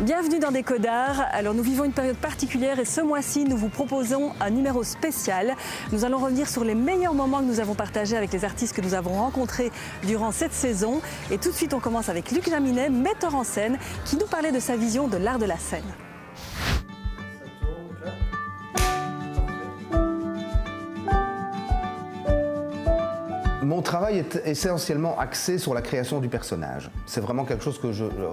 Bienvenue dans Décodart. Alors nous vivons une période particulière et ce mois-ci nous vous proposons un numéro spécial. Nous allons revenir sur les meilleurs moments que nous avons partagés avec les artistes que nous avons rencontrés durant cette saison. Et tout de suite on commence avec Luc Jaminet, metteur en scène, qui nous parlait de sa vision de l'art de la scène. Mon travail est essentiellement axé sur la création du personnage. C'est vraiment quelque chose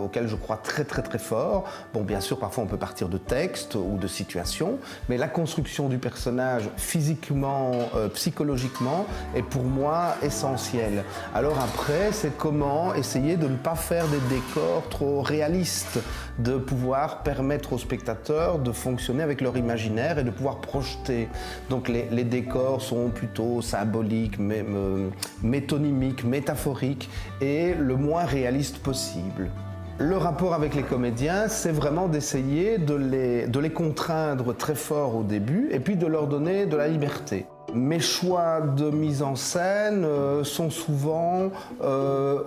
auquel je crois très fort. Bon, bien sûr, parfois on peut partir de textes ou de situations, mais la construction du personnage physiquement, psychologiquement, est pour moi essentielle. Alors après, c'est comment essayer de ne pas faire des décors trop réalistes, de pouvoir permettre aux spectateurs de fonctionner avec leur imaginaire et de pouvoir projeter. Donc les décors sont plutôt symboliques, métonymiques, métaphoriques et le moins réaliste possible. Le rapport avec les comédiens, c'est vraiment d'essayer de les contraindre très fort au début et puis de leur donner de la liberté. Mes choix de mise en scène sont souvent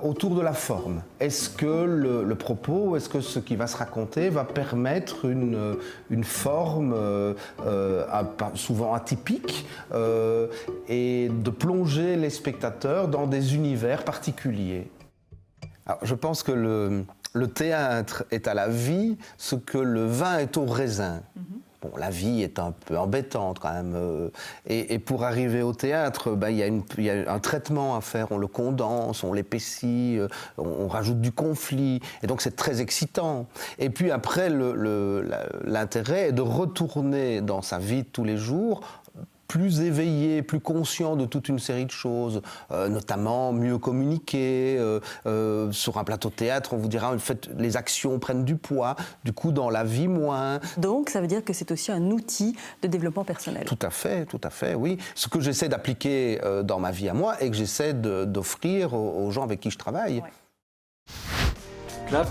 autour de la forme. Est-ce que le propos, est-ce que ce qui va se raconter va permettre une forme souvent atypique et de plonger les spectateurs dans des univers particuliers? Alors, je pense que le théâtre est à la vie ce que le vin est au raisin. Bon, la vie est un peu embêtante quand même. Et pour arriver au théâtre, il y a un traitement à faire. On le condense, on l'épaissit, on rajoute du conflit. Et donc c'est très excitant. Et puis après, l'intérêt est de retourner dans sa vie de tous les jours plus éveillé, plus conscient de toute une série de choses, notamment mieux communiquer. Sur un plateau de théâtre, on vous dira, en fait, les actions prennent du poids, du coup, dans la vie, moins. Donc, ça veut dire que c'est aussi un outil de développement personnel. Tout à fait, oui. Ce que j'essaie d'appliquer dans ma vie à moi et que j'essaie d'offrir aux gens avec qui je travaille. Ouais. Clap.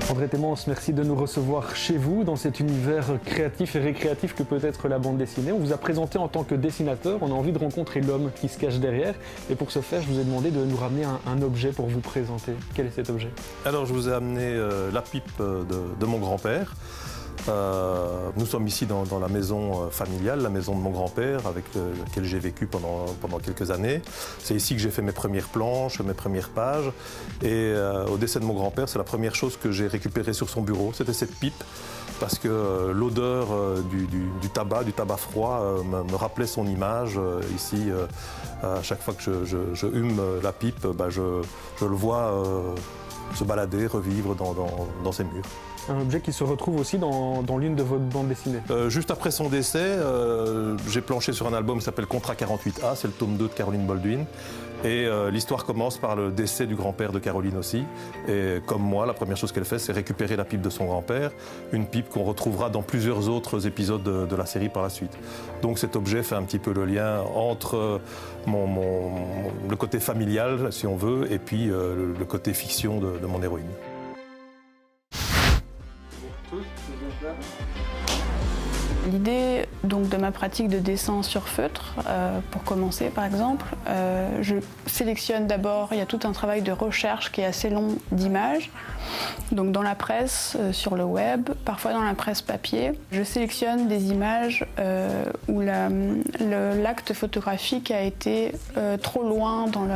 André Thémans, merci de nous recevoir chez vous, dans cet univers créatif et récréatif que peut être la bande dessinée. On vous a présenté en tant que dessinateur, on a envie de rencontrer l'homme qui se cache derrière. Et pour ce faire, je vous ai demandé de nous ramener un objet pour vous présenter. Quel est cet objet? Alors, je vous ai amené la pipe de mon grand-père. Nous sommes ici dans la maison familiale, la maison de mon grand-père, avec laquelle j'ai vécu pendant quelques années. C'est ici que j'ai fait mes premières planches, mes premières pages. Et au décès de mon grand-père, c'est la première chose que j'ai récupérée sur son bureau. C'était cette pipe, parce que l'odeur du tabac froid, me rappelait son image. Ici, à chaque fois que je hume la pipe, je le vois se balader, revivre dans ses murs. Un objet qui se retrouve aussi dans l'une de vos bandes dessinées. Juste après son décès, j'ai planché sur un album qui s'appelle Contrat 48A, c'est le tome 2 de Caroline Baldwin. Et l'histoire commence par le décès du grand-père de Caroline aussi. Et comme moi, la première chose qu'elle fait, c'est récupérer la pipe de son grand-père, une pipe qu'on retrouvera dans plusieurs autres épisodes de la série par la suite. Donc cet objet fait un petit peu le lien entre le côté familial, si on veut, et puis le côté fiction de mon héroïne. L'idée donc de ma pratique de dessin sur feutre, pour commencer par exemple, je sélectionne d'abord, il y a tout un travail de recherche qui est assez long d'images. Donc dans la presse, sur le web, parfois dans la presse papier, je sélectionne des images où l'acte photographique a été trop loin dans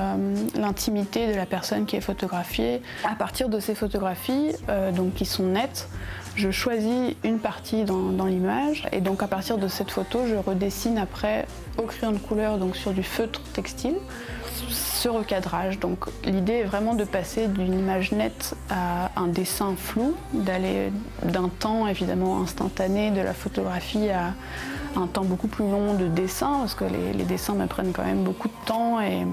l'intimité de la personne qui est photographiée. À partir de ces photographies, donc qui sont nettes, je choisis une partie dans l'image et donc à partir de cette photo, je redessine après au crayon de couleur, donc sur du feutre textile, ce recadrage. Donc l'idée est vraiment de passer d'une image nette à un dessin flou, d'aller d'un temps évidemment instantané de la photographie à un temps beaucoup plus long de dessin, parce que les dessins me prennent quand même beaucoup de temps et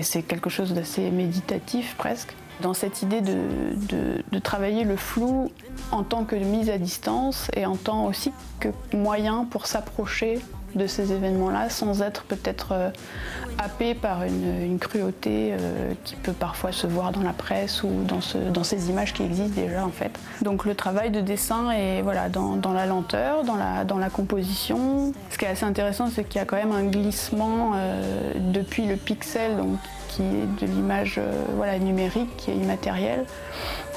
c'est quelque chose d'assez méditatif presque. Dans cette idée de travailler le flou en tant que mise à distance et en tant aussi que moyen pour s'approcher de ces événements-là sans être peut-être happé par une cruauté qui peut parfois se voir dans la presse ou dans ces images qui existent déjà en fait. Donc le travail de dessin est voilà, dans la lenteur, dans la composition. Ce qui est assez intéressant, c'est qu'il y a quand même un glissement depuis le pixel, donc, qui est de l'image voilà, numérique, qui est immatérielle,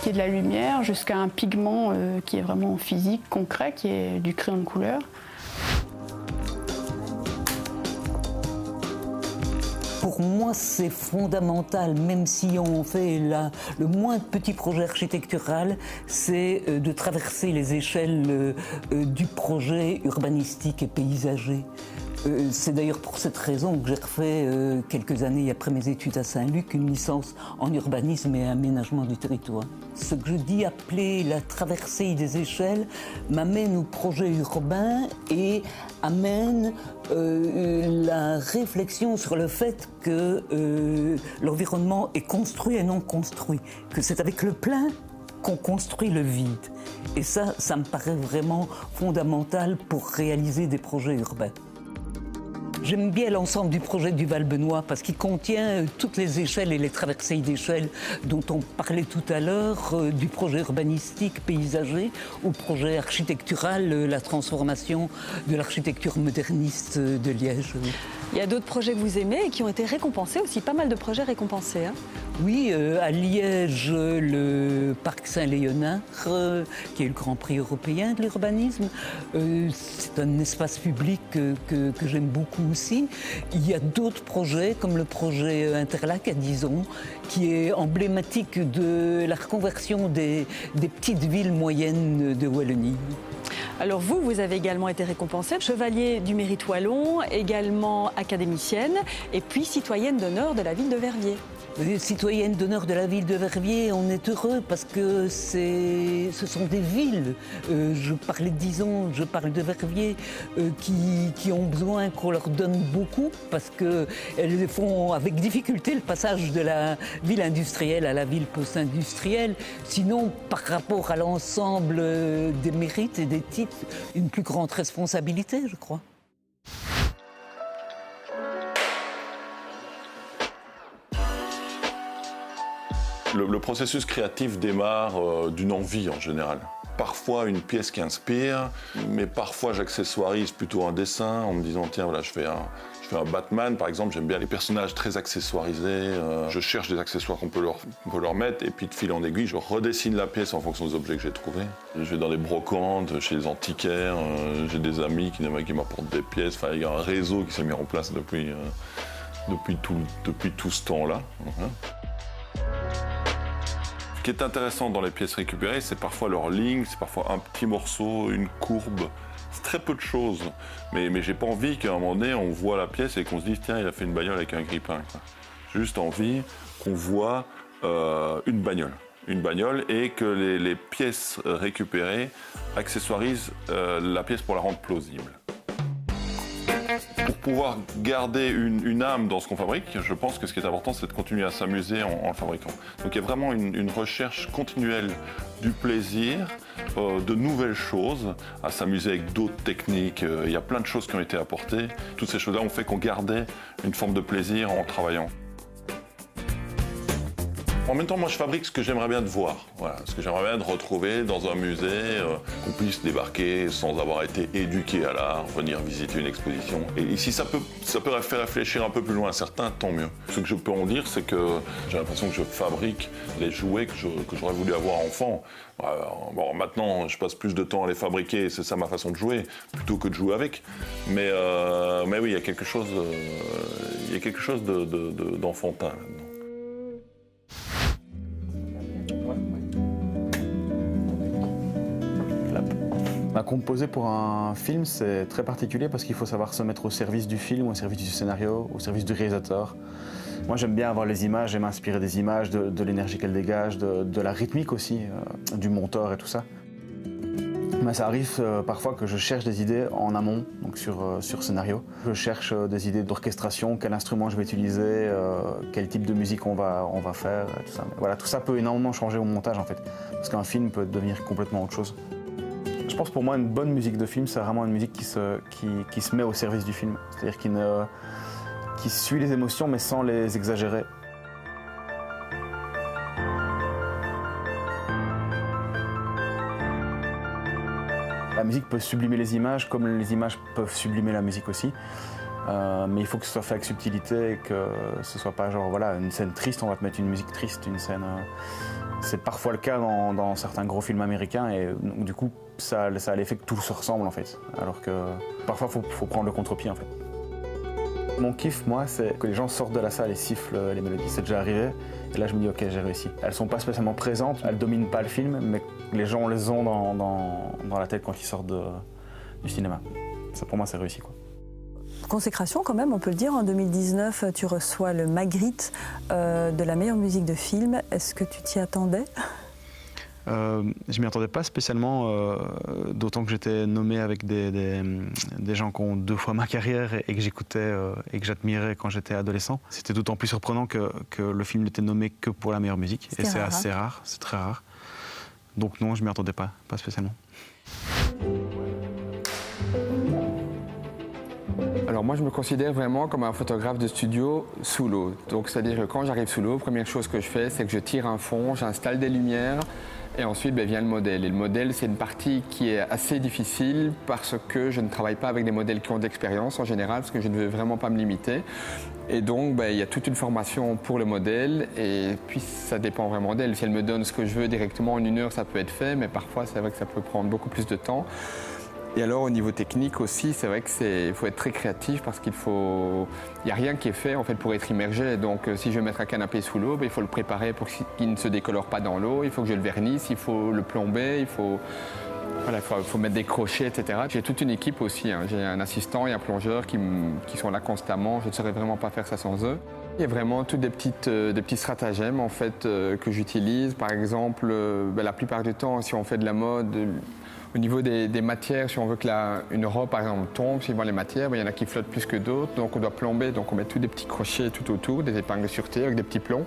qui est de la lumière, jusqu'à un pigment qui est vraiment physique, concret, qui est du crayon de couleur. Pour moi, c'est fondamental, même si on fait le moindre petit projet architectural, c'est de traverser les échelles du projet urbanistique et paysager. C'est d'ailleurs pour cette raison que j'ai refait quelques années après mes études à Saint-Luc une licence en urbanisme et aménagement du territoire. Ce que je dis appeler la traversée des échelles m'amène au projet urbain et amène la réflexion sur le fait que l'environnement est construit et non construit, que c'est avec le plein qu'on construit le vide. Et ça me paraît vraiment fondamental pour réaliser des projets urbains. J'aime bien l'ensemble du projet du Val-Benoît parce qu'il contient toutes les échelles et les traversées d'échelles dont on parlait tout à l'heure, du projet urbanistique, paysager, au projet architectural, la transformation de l'architecture moderniste de Liège. Il y a d'autres projets que vous aimez et qui ont été récompensés aussi, pas mal de projets récompensés. Hein. Oui, à Liège, le parc Saint-Léonard, qui est le Grand Prix européen de l'urbanisme. C'est un espace public que j'aime beaucoup aussi. Il y a d'autres projets, comme le projet Interlac à Dizon, qui est emblématique de la reconversion des petites villes moyennes de Wallonie. Alors vous avez également été récompensée, chevalier du mérite wallon, également académicienne et puis citoyenne d'honneur de la ville de Verviers. Citoyenne d'honneur de la ville de Verviers, on est heureux parce que ce sont des villes, je parlais de Dizon, je parle de Verviers, qui ont besoin qu'on leur donne beaucoup parce qu'elles font avec difficulté le passage de la ville industrielle à la ville post-industrielle. Sinon, par rapport à l'ensemble des mérites et des titres, une plus grande responsabilité, je crois. Le processus créatif démarre d'une envie en général. Parfois une pièce qui inspire, mais parfois j'accessoirise plutôt un dessin en me disant tiens voilà je fais un Batman par exemple, j'aime bien les personnages très accessoirisés, je cherche des accessoires qu'on peut leur mettre et puis de fil en aiguille je redessine la pièce en fonction des objets que j'ai trouvés. Je vais dans des brocantes, chez les antiquaires, j'ai des amis qui m'apportent des pièces, enfin il y a un réseau qui s'est mis en place depuis tout ce temps-là. Ce qui est intéressant dans les pièces récupérées, c'est parfois leur ligne, c'est parfois un petit morceau, une courbe. C'est très peu de choses. Mais j'ai pas envie qu'à un moment donné, on voit la pièce et qu'on se dise tiens, il a fait une bagnole avec un grippin. J'ai juste envie qu'on voit une bagnole et que les pièces récupérées accessoirisent la pièce pour la rendre plausible. Pour pouvoir garder une âme dans ce qu'on fabrique, je pense que ce qui est important, c'est de continuer à s'amuser en le fabriquant. Donc il y a vraiment une recherche continuelle du plaisir, de nouvelles choses, à s'amuser avec d'autres techniques. Il y a plein de choses qui ont été apportées. Toutes ces choses-là ont fait qu'on gardait une forme de plaisir en travaillant. En même temps, moi, je fabrique ce que j'aimerais bien de voir. Voilà, ce que j'aimerais bien de retrouver dans un musée, qu'on puisse débarquer sans avoir été éduqué à l'art, venir visiter une exposition. Et si ça peut faire réfléchir un peu plus loin, certains, tant mieux. Ce que je peux en dire, c'est que j'ai l'impression que je fabrique les jouets que j'aurais voulu avoir enfant. Bon, maintenant, je passe plus de temps à les fabriquer, c'est ça ma façon de jouer, plutôt que de jouer avec. Mais oui, il y a quelque chose d'enfantin là-dedans. Composer pour un film, c'est très particulier parce qu'il faut savoir se mettre au service du film, au service du scénario, au service du réalisateur. Moi, j'aime bien avoir les images, j'aime m'inspirer des images, de l'énergie qu'elles dégagent, de la rythmique aussi, du monteur et tout ça. Mais ça arrive parfois que je cherche des idées en amont, donc sur scénario. Je cherche des idées d'orchestration, quel instrument je vais utiliser, quel type de musique on va faire, tout ça. Mais voilà, tout ça peut énormément changer au montage en fait, parce qu'un film peut devenir complètement autre chose. Je pense pour moi une bonne musique de film, c'est vraiment une musique qui se met au service du film. C'est-à-dire qui suit les émotions mais sans les exagérer. La musique peut sublimer les images comme les images peuvent sublimer la musique aussi. Mais il faut que ce soit fait avec subtilité et que ce soit pas genre voilà une scène triste, on va te mettre une musique triste, une scène. C'est parfois le cas dans certains gros films américains et du coup ça a l'effet que tout se ressemble en fait. Alors que parfois faut prendre le contre-pied en fait. Mon kiff moi c'est que les gens sortent de la salle et sifflent les mélodies. C'est déjà arrivé et là je me dis ok j'ai réussi. Elles sont pas spécialement présentes, elles dominent pas le film mais les gens les ont dans la tête quand ils sortent du cinéma. Ça pour moi c'est réussi quoi. Consécration quand même, on peut le dire, en 2019, tu reçois le Magritte de la meilleure musique de film. Est-ce que tu t'y attendais ? Je m'y attendais pas spécialement, d'autant que j'étais nommé avec des gens qui ont 2 fois ma carrière et que j'écoutais et que j'admirais quand j'étais adolescent. C'était d'autant plus surprenant que le film n'était nommé que pour la meilleure musique. Et c'est assez rare, c'est très rare. Donc non, je m'y attendais pas spécialement. Alors moi je me considère vraiment comme un photographe de studio sous l'eau. Donc c'est-à-dire que quand j'arrive sous l'eau, première chose que je fais, c'est que je tire un fond, j'installe des lumières et ensuite vient le modèle. Et le modèle c'est une partie qui est assez difficile parce que je ne travaille pas avec des modèles qui ont d'expérience en général, parce que je ne veux vraiment pas me limiter. Et donc il y a toute une formation pour le modèle et puis ça dépend vraiment d'elle. Si elle me donne ce que je veux directement en 1 heure, ça peut être fait, mais parfois c'est vrai que ça peut prendre beaucoup plus de temps. Et alors au niveau technique aussi, c'est vrai qu'il faut être très créatif parce il n'y a rien qui est fait en fait pour être immergé. Donc si je vais mettre un canapé sous l'eau, il faut le préparer pour qu'il ne se décolore pas dans l'eau, il faut que je le vernisse, il faut le plomber, il faut mettre des crochets, etc. J'ai toute une équipe aussi, hein. J'ai un assistant et un plongeur qui sont là constamment, je ne saurais vraiment pas faire ça sans eux. Il y a vraiment tous des petits stratagèmes en fait, que j'utilise. Par exemple, la plupart du temps, si on fait de la mode, au niveau des matières, si on veut qu'une robe par exemple tombe, suivant les matières, il y en a qui flottent plus que d'autres, donc on doit plomber, donc on met tous des petits crochets tout autour, des épingles de sûreté avec des petits plombs,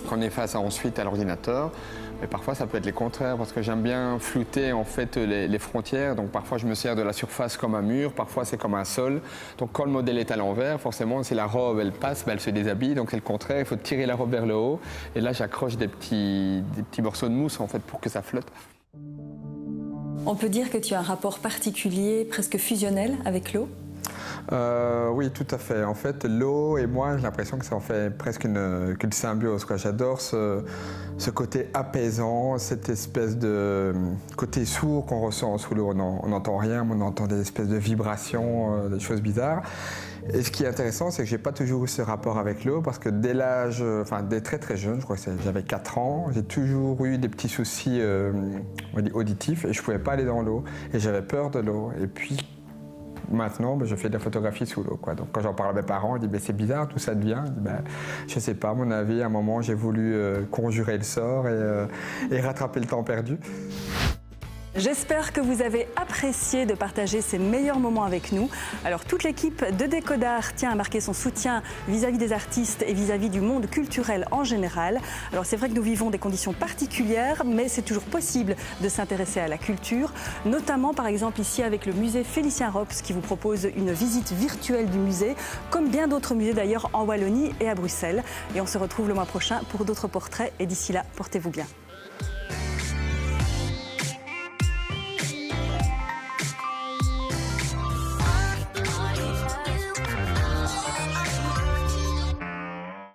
qu'on efface ensuite à l'ordinateur. Mais parfois ça peut être les contraires, parce que j'aime bien flouter en fait les frontières, donc parfois je me sers de la surface comme un mur, parfois c'est comme un sol. Donc quand le modèle est à l'envers, forcément si la robe elle passe, elle se déshabille, donc c'est le contraire, il faut tirer la robe vers le haut, et là j'accroche des petits morceaux de mousse en fait pour que ça flotte. On peut dire que tu as un rapport particulier, presque fusionnel avec l'eau ? Oui, tout à fait. En fait, l'eau et moi, j'ai l'impression que ça en fait presque une symbiose, quoi. J'adore ce côté apaisant, cette espèce de côté sourd qu'on ressent sous l'eau. On n'entend rien, mais on entend des espèces de vibrations, des choses bizarres. Et ce qui est intéressant, c'est que je n'ai pas toujours eu ce rapport avec l'eau parce que dès très très jeune, je crois que j'avais 4 ans, j'ai toujours eu des petits soucis auditifs et je ne pouvais pas aller dans l'eau et j'avais peur de l'eau. Et puis maintenant, je fais de la photographie sous l'eau, quoi. Donc quand j'en parle à mes parents, ils disent c'est bizarre, d'où ça devient. Je dis, je ne sais pas, à mon avis, à un moment, j'ai voulu conjurer le sort et rattraper le temps perdu. J'espère que vous avez apprécié de partager ces meilleurs moments avec nous. Alors toute l'équipe de Décod'Art tient à marquer son soutien vis-à-vis des artistes et vis-à-vis du monde culturel en général. Alors c'est vrai que nous vivons des conditions particulières, mais c'est toujours possible de s'intéresser à la culture, notamment par exemple ici avec le musée Félicien Rops qui vous propose une visite virtuelle du musée, comme bien d'autres musées d'ailleurs en Wallonie et à Bruxelles. Et on se retrouve le mois prochain pour d'autres portraits et d'ici là, portez-vous bien.